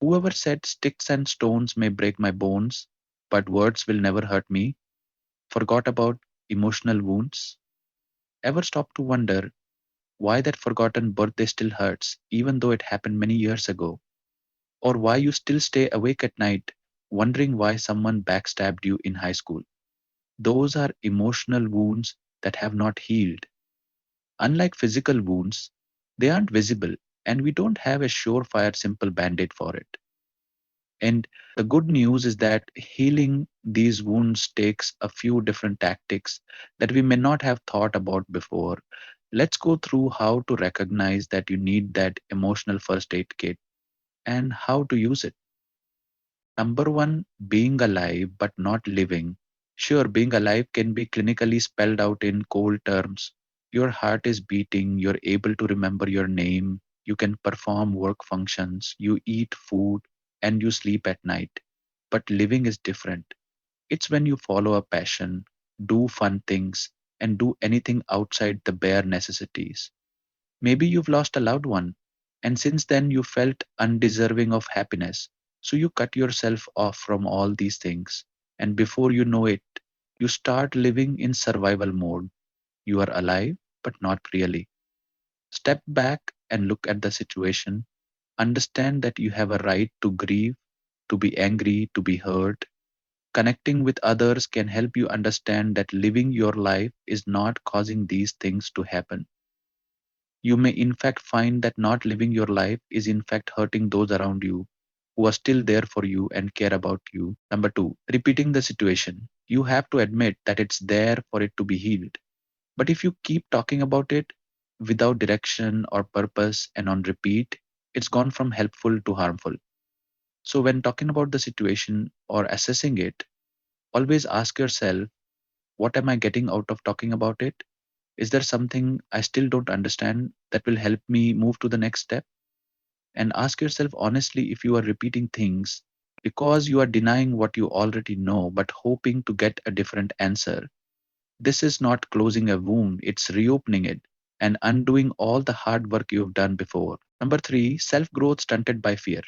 Whoever said sticks and stones may break my bones, but words will never hurt me, forgot about emotional wounds? Ever stop to wonder why that forgotten birthday still hurts, even though it happened many years ago? Or why you still stay awake at night wondering why someone backstabbed you in high school? Those are emotional wounds that have not healed. Unlike physical wounds, they aren't visible, and we don't have a surefire simple band aid for it. And the good news is that healing these wounds takes a few different tactics that we may not have thought about before. Let's go through how to recognize that you need that emotional first aid kit and how to use it. Number one, being alive but not living. Sure, being alive can be clinically spelled out in cold terms. Your heart is beating, you're able to remember your name, you can perform work functions, you eat food, and you sleep at night. But living is different. It's when you follow a passion, do fun things, and do anything outside the bare necessities. Maybe you've lost a loved one, and since then you felt undeserving of happiness. So you cut yourself off from all these things, and before you know it, you start living in survival mode. You are alive, but not really. Step back and look at the situation. Understand that you have a right to grieve, to be angry, to be hurt. Connecting with others can help you understand that living your life is not causing these things to happen. You may in fact find that not living your life is in fact hurting those around you who are still there for you and care about you. Number two, repeating the situation. You have to admit that it's there for it to be healed. But if you keep talking about it without direction or purpose and on repeat, it's gone from helpful to harmful. So when talking about the situation or assessing it, always ask yourself, what am I getting out of talking about it? Is there something I still don't understand that will help me move to the next step? And ask yourself honestly if you are repeating things because you are denying what you already know but hoping to get a different answer. This is not closing a wound, it's reopening it and undoing all the hard work you've done before. Number three, self growth stunted by fear.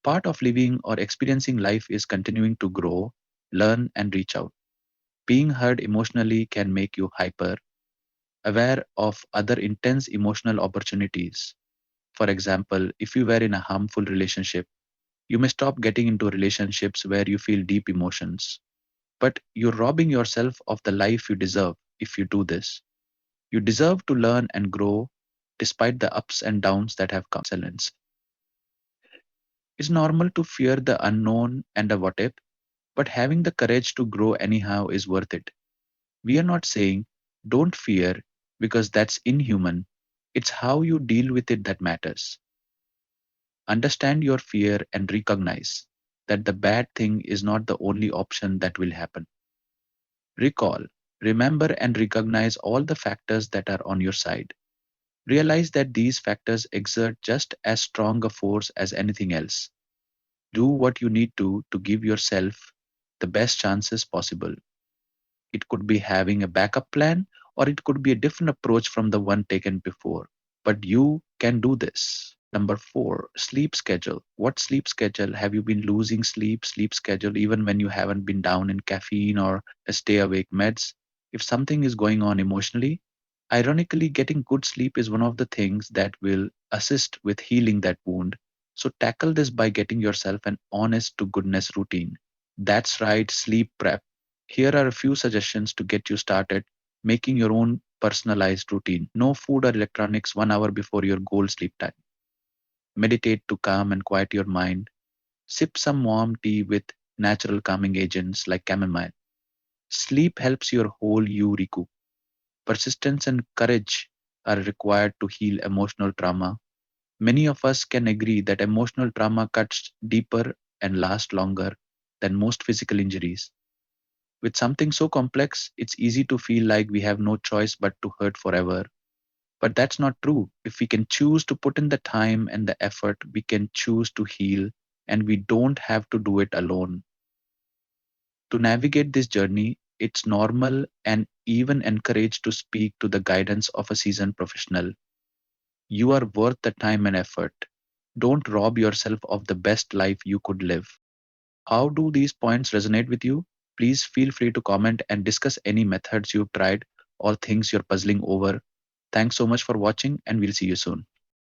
Part of living or experiencing life is continuing to grow, learn, and reach out. Being heard emotionally can make you hyper, aware of other intense emotional opportunities. For example, if you were in a harmful relationship, you may stop getting into relationships where you feel deep emotions. But you're robbing yourself of the life you deserve if you do this. You deserve to learn and grow despite the ups and downs that have come. Excellence. It's normal to fear the unknown and the what if, but having the courage to grow anyhow is worth it. We are not saying don't fear because that's inhuman. It's how you deal with it that matters. Understand your fear and recognize that the bad thing is not the only option that will happen. Recall, remember, and recognize all the factors that are on your side. Realize that these factors exert just as strong a force as anything else. Do what you need to give yourself the best chances possible. It could be having a backup plan, or it could be a different approach from the one taken before. But you can do this. Number four, sleep schedule. What sleep schedule? Have you been losing sleep schedule, even when you haven't been down in caffeine or stay awake meds? If something is going on emotionally, ironically, getting good sleep is one of the things that will assist with healing that wound. So tackle this by getting yourself an honest to goodness routine. That's right, sleep prep. Here are a few suggestions to get you started making your own personalized routine. No food or electronics 1 hour before your goal sleep time. Meditate to calm and quiet your mind. Sip some warm tea with natural calming agents like chamomile. Sleep helps your whole you recoup. Persistence and courage are required to heal emotional trauma. Many of us can agree that emotional trauma cuts deeper and lasts longer than most physical injuries. With something so complex, it's easy to feel like we have no choice but to hurt forever. But that's not true. If we can choose to put in the time and the effort, we can choose to heal, and we don't have to do it alone. To navigate this journey, it's normal and even encouraged to speak to the guidance of a seasoned professional. You are worth the time and effort. Don't rob yourself of the best life you could live. How do these points resonate with you? Please feel free to comment and discuss any methods you've tried or things you're puzzling over. Thanks so much for watching, and we'll see you soon.